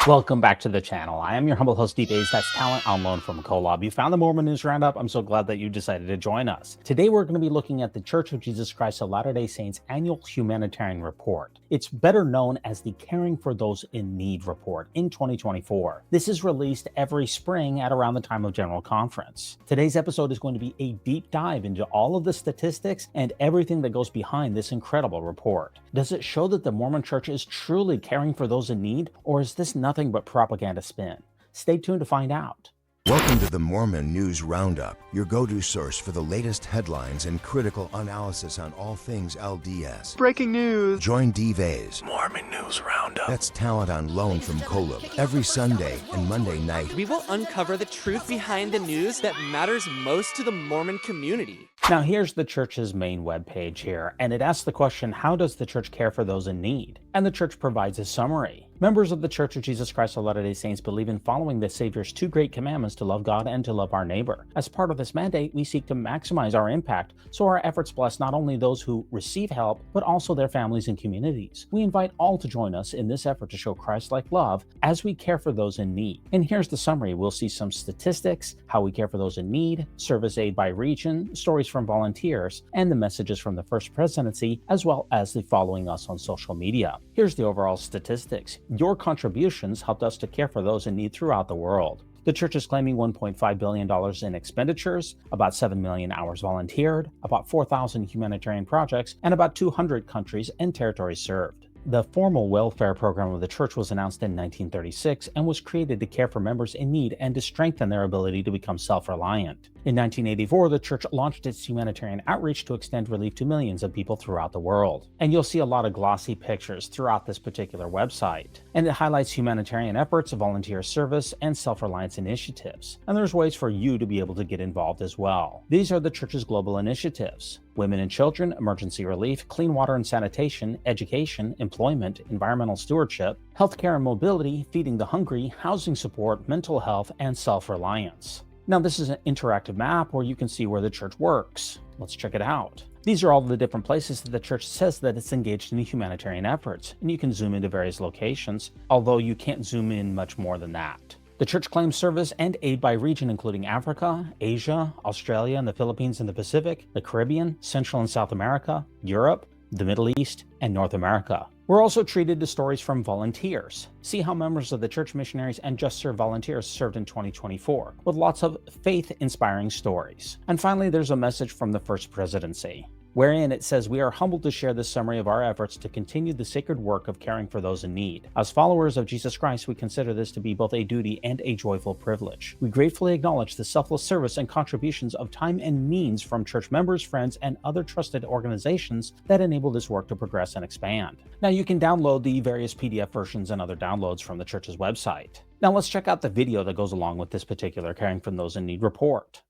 Welcome back to the channel. I am your humble host, D-Days, that's talent on loan from Kolob. You found the Mormon News Roundup. I'm so glad that you decided to join us. Today, we're going to be looking at the Church of Jesus Christ of Latter-day Saints annual humanitarian report. It's better known as the Caring for Those in Need report in 2024. This is released every spring at around the time of General Conference. Today's episode is going to be a deep dive into all of the statistics and everything that goes behind this incredible report. Does it show that the Mormon Church is truly caring for those in need, or is this nothing but propaganda spin? Stay tuned to find out. Welcome to the Mormon News Roundup, your go-to source for the latest headlines and critical analysis on all things LDS. Breaking news! Join D-Days. Mormon News Roundup. That's talent on loan from Kolob. Every Sunday and Monday night. We will uncover the truth behind the news that matters most to the Mormon community. Now here's the church's main webpage here, and it asks the question, how does the church care for those in need? And the church provides a summary. Members of the Church of Jesus Christ of Latter-day Saints believe in following the Savior's two great commandments to love God and to love our neighbor. As part of this mandate, we seek to maximize our impact, so our efforts bless not only those who receive help, but also their families and communities. We invite all to join us in this effort to show Christ-like love as we care for those in need. And here's the summary. We'll see some statistics, how we care for those in need, service aid by region, stories from volunteers, and the messages from the First Presidency, as well as the following us on social media. Here's the overall statistics. Your contributions helped us to care for those in need throughout the world. The church is claiming $1.5 billion in expenditures, about 7 million hours volunteered, about 4,000 humanitarian projects, and about 200 countries and territories served. The formal welfare program of the church was announced in 1936 and was created to care for members in need and to strengthen their ability to become self-reliant. In 1984, the church launched its humanitarian outreach to extend relief to millions of people throughout the world. And you'll see a lot of glossy pictures throughout this particular website. And it highlights humanitarian efforts, volunteer service, and self-reliance initiatives. And there's ways for you to be able to get involved as well. These are the church's global initiatives: women and children, emergency relief, clean water and sanitation, education, employment, environmental stewardship, healthcare and mobility, feeding the hungry, housing support, mental health, and self-reliance. Now, this is an interactive map where you can see where the church works. Let's check it out. These are all the different places that the church says that it's engaged in humanitarian efforts, and you can zoom into various locations, although you can't zoom in much more than that. The church claims service and aid by region, including Africa, Asia, Australia, and the Philippines and the Pacific, the Caribbean, Central and South America, Europe, the Middle East, and North America. We're also treated to stories from volunteers. See how members of the church missionaries and Just Serve volunteers served in 2024, with lots of faith-inspiring stories. And finally, there's a message from the First Presidency, wherein it says, we are humbled to share this summary of our efforts to continue the sacred work of caring for those in need. As followers of Jesus Christ, we consider this to be both a duty and a joyful privilege. We gratefully acknowledge the selfless service and contributions of time and means from church members, friends, and other trusted organizations that enable this work to progress and expand. Now, you can download the various PDF versions and other downloads from the church's website. Now, let's check out the video that goes along with this particular Caring for Those in Need report.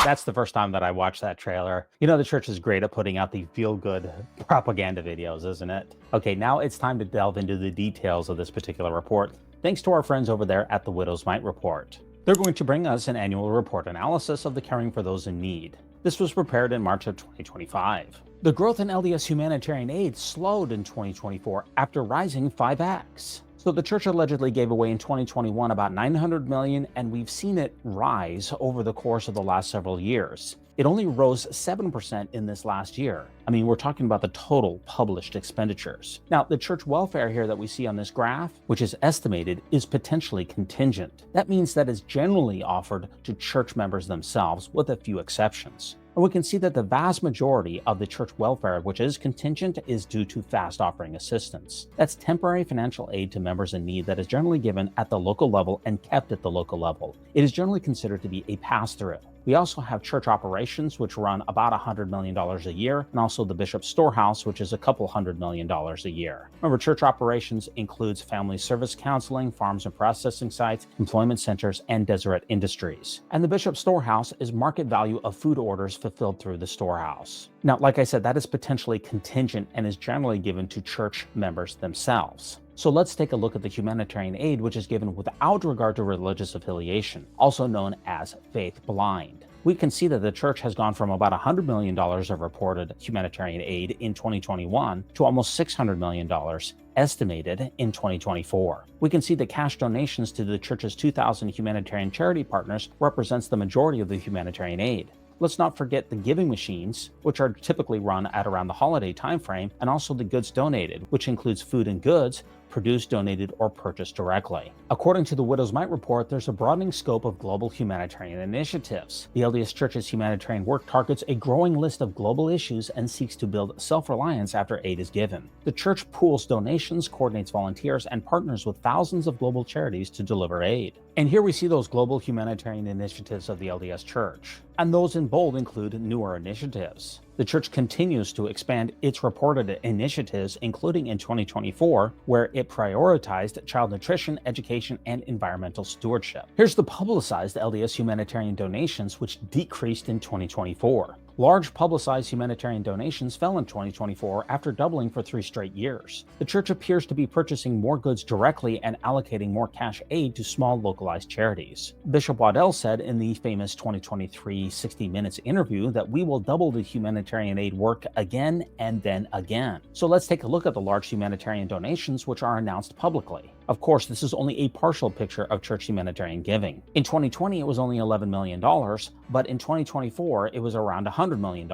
That's the first time that I watched that trailer. You know, the church is great at putting out the feel-good propaganda videos, isn't it? Okay, now it's time to delve into the details of this particular report, thanks to our friends over there at the Widow's Mite Report. They're going to bring us an annual report analysis of the Caring for Those in Need. This was prepared in March of 2025. The growth in LDS humanitarian aid slowed in 2024 after rising 5x. So the church allegedly gave away in 2021 about $900 million, and we've seen it rise over the course of the last several years. It only rose 7% in this last year. I mean, we're talking about the total published expenditures. Now, the church welfare here that we see on this graph, which is estimated, is potentially contingent. That means that it's generally offered to church members themselves, with a few exceptions. And we can see that the vast majority of the church welfare, which is contingent, is due to fast offering assistance. That's temporary financial aid to members in need that is generally given at the local level and kept at the local level. It is generally considered to be a pass-through. We also have church operations, which run about $100 million a year, and also the bishop's storehouse, which is a couple $100 million a year. Remember, church operations includes family service counseling, farms and processing sites, employment centers, and Deseret Industries. And the bishop's storehouse is market value of food orders fulfilled through the storehouse. Now, like I said, that is potentially contingent and is generally given to church members themselves. So let's take a look at the humanitarian aid, which is given without regard to religious affiliation, also known as faith blind. We can see that the church has gone from about $100 million of reported humanitarian aid in 2021 to almost $600 million estimated in 2024. We can see that cash donations to the church's 2,000 humanitarian charity partners represents the majority of the humanitarian aid. Let's not forget the giving machines, which are typically run at around the holiday timeframe, and also the goods donated, which includes food and goods produced, donated, or purchased directly. According to the Widow's Mite report, there's a broadening scope of global humanitarian initiatives. The LDS Church's humanitarian work targets a growing list of global issues and seeks to build self-reliance after aid is given. The church pools donations, coordinates volunteers, and partners with thousands of global charities to deliver aid. And here we see those global humanitarian initiatives of the LDS Church. And those in bold include newer initiatives. The church continues to expand its reported initiatives, including in 2024, where it prioritized child nutrition, education, and environmental stewardship. Here's the publicized LDS humanitarian donations, which decreased in 2024. Large publicized humanitarian donations fell in 2024 after doubling for 3 straight years. The church appears to be purchasing more goods directly and allocating more cash aid to small localized charities. Bishop Waddell said in the famous 2023 60 Minutes interview that we will double the humanitarian aid work again and then again. So let's take a look at the large humanitarian donations which are announced publicly. Of course, this is only a partial picture of church humanitarian giving. In 2020, it was only $11 million, but in 2024, it was around $100 million.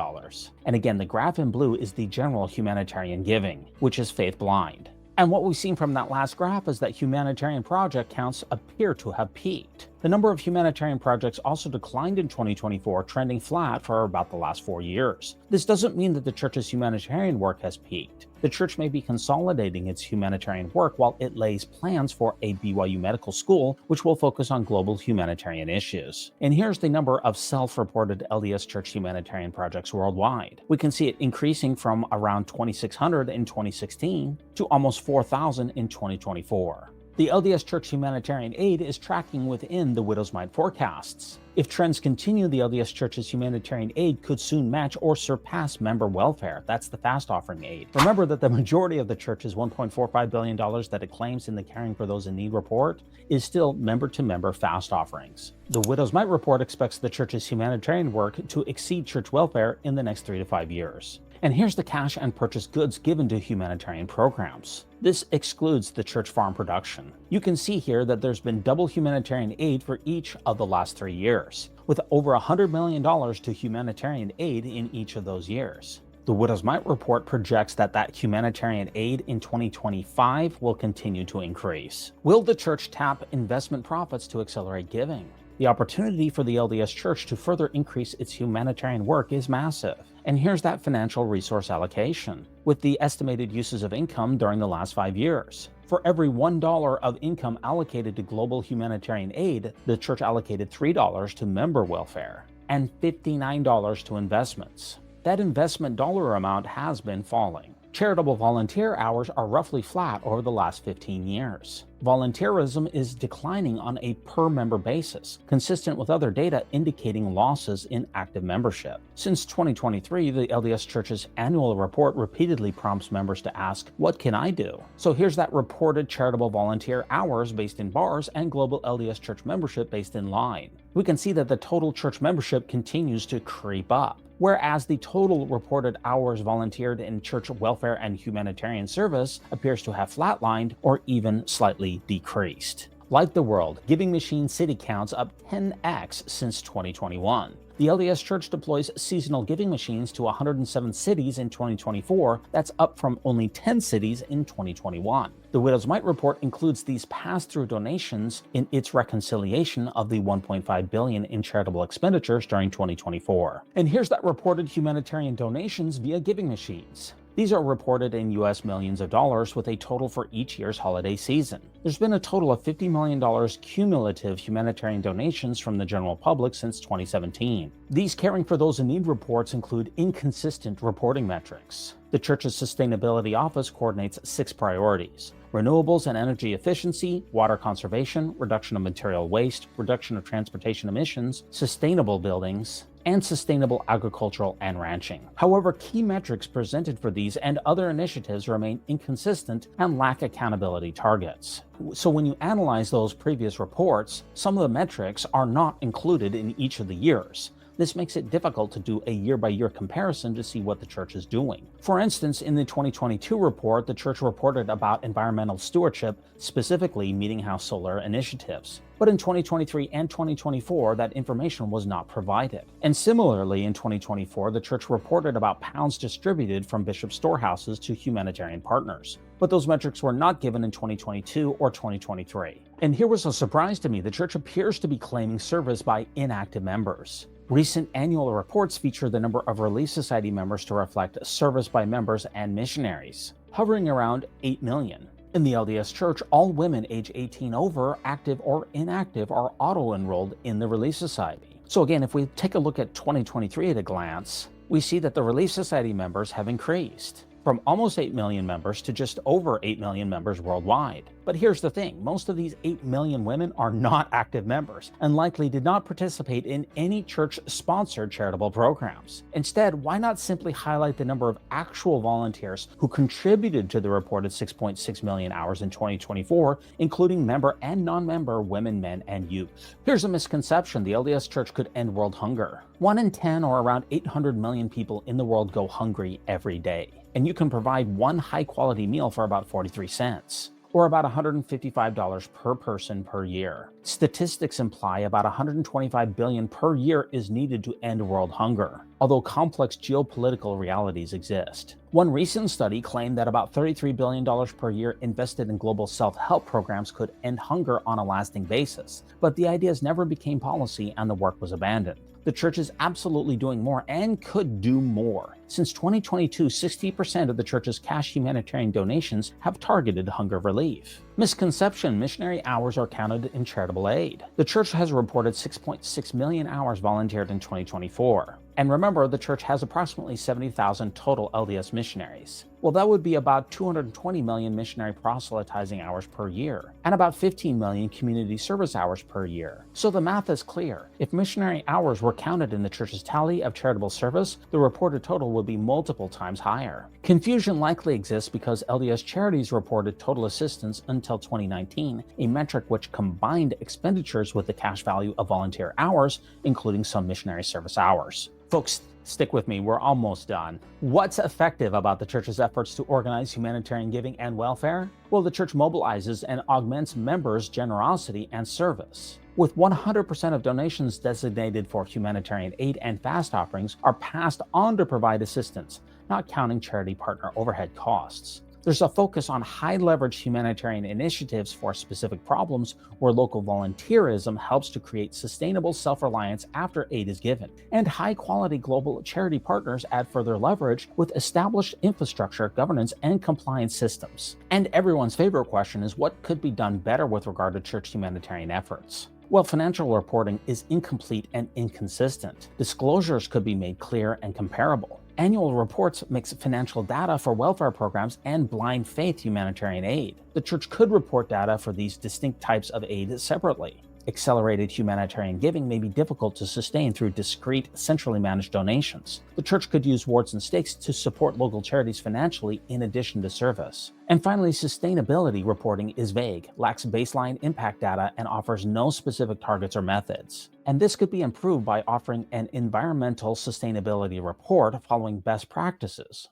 And again, the graph in blue is the general humanitarian giving, which is faith blind. And what we've seen from that last graph is that humanitarian project counts appear to have peaked. The number of humanitarian projects also declined in 2024, trending flat for about the last 4 years. This doesn't mean that the church's humanitarian work has peaked. The church may be consolidating its humanitarian work while it lays plans for a BYU medical school, which will focus on global humanitarian issues. And here's the number of self-reported LDS Church humanitarian projects worldwide. We can see it increasing from around 2,600 in 2016 to almost 4,000 in 2024. The LDS Church humanitarian aid is tracking within the Widow's Mite forecasts. If trends continue, the LDS Church's humanitarian aid could soon match or surpass member welfare. That's the fast offering aid. Remember that the majority of the church's $1.45 billion that it claims in the Caring for Those in Need report is still member-to-member fast offerings. The Widow's Mite report expects the church's humanitarian work to exceed church welfare in the next 3 to 5 years. And here's the cash and purchase goods given to humanitarian programs. This excludes the church farm production. You can see here that there's been double humanitarian aid for each of the last 3 years, with over $100 million to humanitarian aid in each of those years. The Widow's Mite report projects that humanitarian aid in 2025 will continue to increase. Will the church tap investment profits to accelerate giving? The opportunity for the LDS Church to further increase its humanitarian work is massive. And here's that financial resource allocation, with the estimated uses of income during the last 5 years. For every $1 of income allocated to global humanitarian aid, the church allocated $3 to member welfare and $59 to investments. That investment dollar amount has been falling. Charitable volunteer hours are roughly flat over the last 15 years. Volunteerism is declining on a per-member basis, consistent with other data indicating losses in active membership. Since 2023, the LDS Church's annual report repeatedly prompts members to ask, "What can I do?" So here's that reported charitable volunteer hours based in bars and global LDS Church membership based in line. We can see that the total church membership continues to creep up, whereas the total reported hours volunteered in church welfare and humanitarian service appears to have flatlined or even slightly decreased. Like the world, Giving Machine city counts up 10x since 2021. The LDS Church deploys seasonal giving machines to 107 cities in 2024. That's up from only 10 cities in 2021. The Widow's Mite report includes these pass-through donations in its reconciliation of the $1.5 billion in charitable expenditures during 2024. And here's that reported humanitarian donations via giving machines. These are reported in US millions of dollars with a total for each year's holiday season. There's been a total of $50 million cumulative humanitarian donations from the general public since 2017. These Caring for Those in Need reports include inconsistent reporting metrics. The Church's Sustainability Office coordinates 6 priorities: renewables and energy efficiency, water conservation, reduction of material waste, reduction of transportation emissions, sustainable buildings, and sustainable agricultural and ranching. However, key metrics presented for these and other initiatives remain inconsistent and lack accountability targets. So when you analyze those previous reports, some of the metrics are not included in each of the years. This makes it difficult to do a year-by-year comparison to see what the church is doing. For instance, in the 2022 report, the church reported about environmental stewardship, specifically meeting house solar initiatives. But in 2023 and 2024, that information was not provided. And similarly, in 2024, the church reported about pounds distributed from bishop storehouses to humanitarian partners. But those metrics were not given in 2022 or 2023. And here was a surprise to me. The church appears to be claiming service by inactive members. Recent annual reports feature the number of Relief Society members to reflect service by members and missionaries, hovering around 8 million. In the LDS Church, all women age 18 over, active or inactive, are auto-enrolled in the Relief Society. So again, if we take a look at 2023 at a glance, we see that the Relief Society members have increased from almost 8 million members to just over 8 million members worldwide. But here's the thing, most of these 8 million women are not active members and likely did not participate in any church-sponsored charitable programs. Instead, why not simply highlight the number of actual volunteers who contributed to the reported 6.6 million hours in 2024, including member and non-member women, men, and youth? Here's a misconception: the LDS Church could end world hunger. 1 in 10, or around 800 million people in the world, go hungry every day. And you can provide one high-quality meal for about 43 cents, or about $155 per person per year. Statistics imply about $125 billion per year is needed to end world hunger, although complex geopolitical realities exist. One recent study claimed that about $33 billion per year invested in global self-help programs could end hunger on a lasting basis, but the ideas never became policy and the work was abandoned. The church is absolutely doing more and could do more. Since 2022, 60% of the church's cash humanitarian donations have targeted hunger relief. Misconception: missionary hours are counted in charitable aid. The church has reported 6.6 million hours volunteered in 2024. And remember, the church has approximately 70,000 total LDS missionaries. Well, that would be about 220 million missionary proselytizing hours per year, and about 15 million community service hours per year. So the math is clear. If missionary hours were counted in the church's tally of charitable service, the reported total would be multiple times higher. Confusion likely exists because LDS Charities reported total assistance until 2019, a metric which combined expenditures with the cash value of volunteer hours, including some missionary service hours. Folks, stick with me, we're almost done. What's effective about the church's efforts to organize humanitarian giving and welfare? Well, the church mobilizes and augments members' generosity and service. With 100% of donations designated for humanitarian aid and fast offerings are passed on to provide assistance, not counting charity partner overhead costs. There's a focus on high-leverage humanitarian initiatives for specific problems where local volunteerism helps to create sustainable self-reliance after aid is given. And high-quality global charity partners add further leverage with established infrastructure, governance, and compliance systems. And everyone's favorite question is, what could be done better with regard to church humanitarian efforts? Well, financial reporting is incomplete and inconsistent. Disclosures could be made clear and comparable. Annual reports mix financial data for welfare programs and blind faith humanitarian aid. The church could report data for these distinct types of aid separately. Accelerated humanitarian giving may be difficult to sustain through discrete, centrally managed donations. The church could use wards and stakes to support local charities financially in addition to service. And finally, sustainability reporting is vague, lacks baseline impact data, and offers no specific targets or methods. And this could be improved by offering an environmental sustainability report following best practices.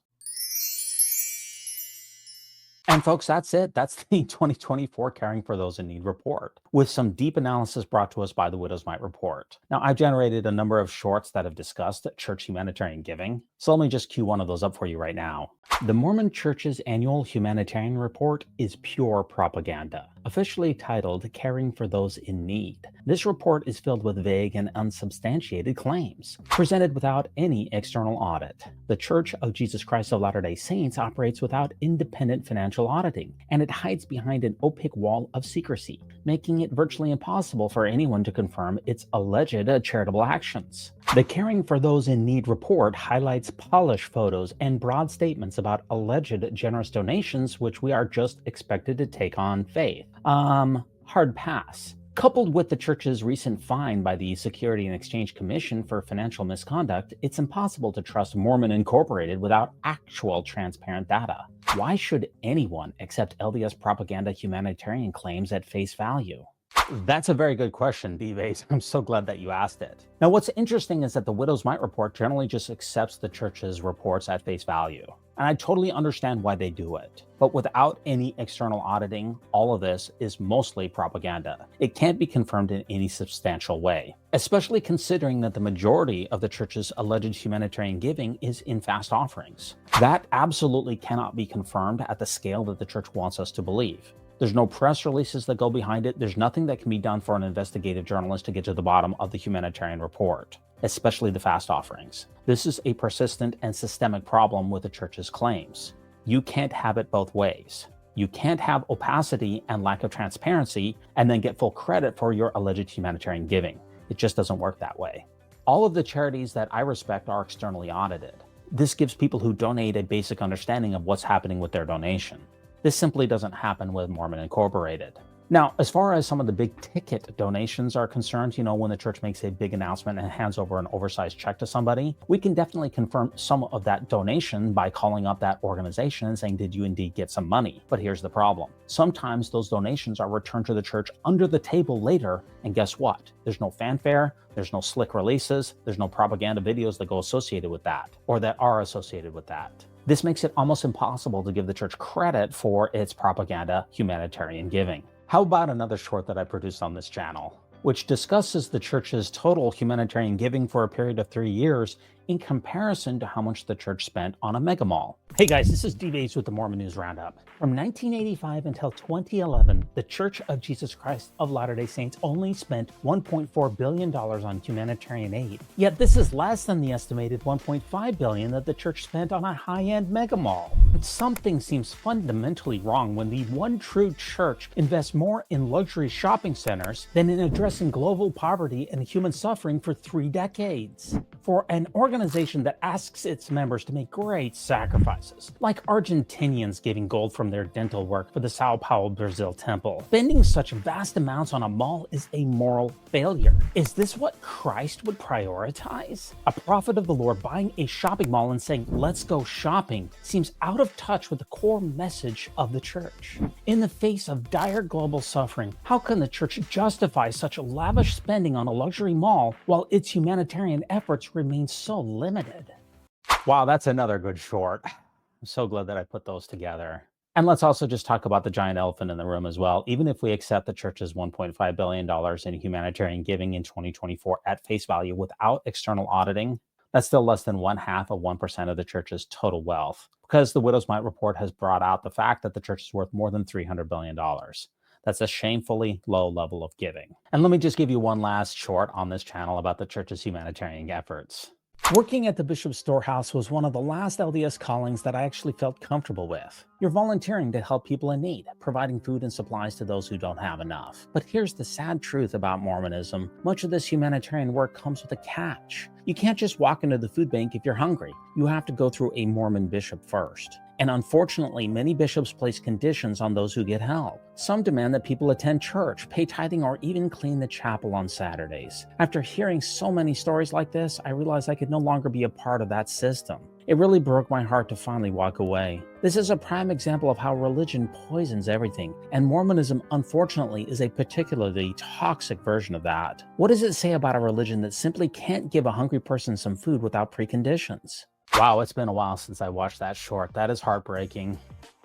And folks, that's it. That's the 2024 Caring for Those in Need report, with some deep analysis brought to us by the Widow's Mite report. Now, I've generated a number of shorts that have discussed church humanitarian giving, so let me just cue one of those up for you right now. The Mormon Church's annual humanitarian report is pure propaganda, officially titled Caring for Those in Need. This report is filled with vague and unsubstantiated claims, presented without any external audit. The Church of Jesus Christ of Latter-day Saints operates without independent financial auditing, and it hides behind an opaque wall of secrecy, making it virtually impossible for anyone to confirm its alleged charitable actions. The Caring for Those in Need report highlights polished photos and broad statements about alleged generous donations, which we are just expected to take on faith. Hard pass. Coupled with the church's recent fine by the Security and Exchange Commission for financial misconduct, it's impossible to trust Mormon Incorporated without actual transparent data. Why should anyone accept LDS propaganda humanitarian claims at face value? That's a very good question, D-Base. I'm so glad that you asked it. Now, what's interesting is that the Widow's Mite report generally just accepts the church's reports at face value. And I totally understand why they do it. But without any external auditing, all of this is mostly propaganda. It can't be confirmed in any substantial way, especially considering that the majority of the church's alleged humanitarian giving is in fast offerings. That absolutely cannot be confirmed at the scale that the church wants us to believe. There's no press releases that go behind it. There's nothing that can be done for an investigative journalist to get to the bottom of the humanitarian report, especially the fast offerings. This is a persistent and systemic problem with the church's claims. You can't have it both ways. You can't have opacity and lack of transparency and then get full credit for your alleged humanitarian giving. It just doesn't work that way. All of the charities that I respect are externally audited. This gives people who donate a basic understanding of what's happening with their donation. This simply doesn't happen with Mormon Incorporated. Now, as far as some of the big ticket donations are concerned, when the church makes a big announcement and hands over an oversized check to somebody, we can definitely confirm some of that donation by calling up that organization and saying, did you indeed get some money? But here's the problem. Sometimes those donations are returned to the church under the table later, and guess what? There's no fanfare, there's no slick releases, there's no propaganda videos that go associated with that, or that are associated with that. This makes it almost impossible to give the church credit for its propaganda humanitarian giving. How about another short that I produced on this channel, which discusses the church's total humanitarian giving for a period of 3 years in comparison to how much the church spent on a mega mall. Hey guys, this is D-Base with the Mormon News Roundup. From 1985 until 2011, the Church of Jesus Christ of Latter-day Saints only spent $1.4 billion on humanitarian aid. Yet this is less than the estimated $1.5 billion that the church spent on a high-end mega mall. But something seems fundamentally wrong when the one true church invests more in luxury shopping centers than in addressing global poverty and human suffering for 3 decades. For an organization that asks its members to make great sacrifices, like Argentinians giving gold from their dental work for the Sao Paulo, Brazil temple, spending such vast amounts on a mall is a moral failure. Is this what Christ would prioritize? A prophet of the Lord buying a shopping mall and saying, let's go shopping, seems out of touch with the core message of the church. In the face of dire global suffering, how can the church justify such lavish spending on a luxury mall while its humanitarian efforts remain so limited? Wow, that's another good short. I'm so glad that I put those together. And let's also just talk about the giant elephant in the room as well. Even if we accept the church's $1.5 billion in humanitarian giving in 2024 at face value without external auditing, that's still less than 0.5% of the church's total wealth, because the Widow's Mite report has brought out the fact that the church is worth more than $300 billion. That's a shamefully low level of giving. And let me just give you one last short on this channel about the church's humanitarian efforts. Working at the Bishop's Storehouse was one of the last LDS callings that I actually felt comfortable with. You're volunteering to help people in need, providing food and supplies to those who don't have enough. But here's the sad truth about Mormonism. Much of this humanitarian work comes with a catch. You can't just walk into the food bank if you're hungry. You have to go through a Mormon bishop first. And unfortunately, many bishops place conditions on those who get help. Some demand that people attend church, pay tithing, or even clean the chapel on Saturdays. After hearing so many stories like this, I realized I could no longer be a part of that system. It really broke my heart to finally walk away. This is a prime example of how religion poisons everything, and Mormonism, unfortunately, is a particularly toxic version of that. What does it say about a religion that simply can't give a hungry person some food without preconditions? Wow, it's been a while since I watched that short. That is heartbreaking.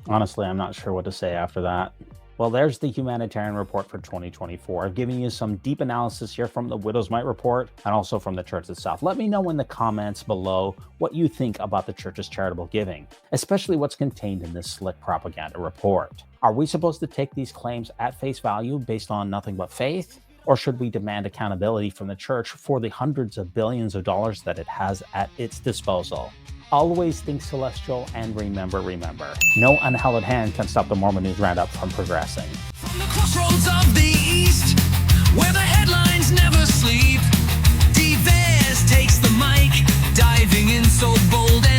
Honestly, I'm not sure what to say after that. Well, there's the humanitarian report for 2024. I've given you some deep analysis here from the Widow's Mite report and also from the church itself. Let me know in the comments below what you think about the church's charitable giving, especially what's contained in this slick propaganda report. Are we supposed to take these claims at face value based on nothing but faith? Or should we demand accountability from the church for the hundreds of billions of dollars that it has at its disposal? Always think celestial, and remember, no unhallowed hand can stop the Mormon News Roundup from progressing. From the crossroads of the east, where the headlines never sleep, D. Vaz takes the mic, diving in so bold and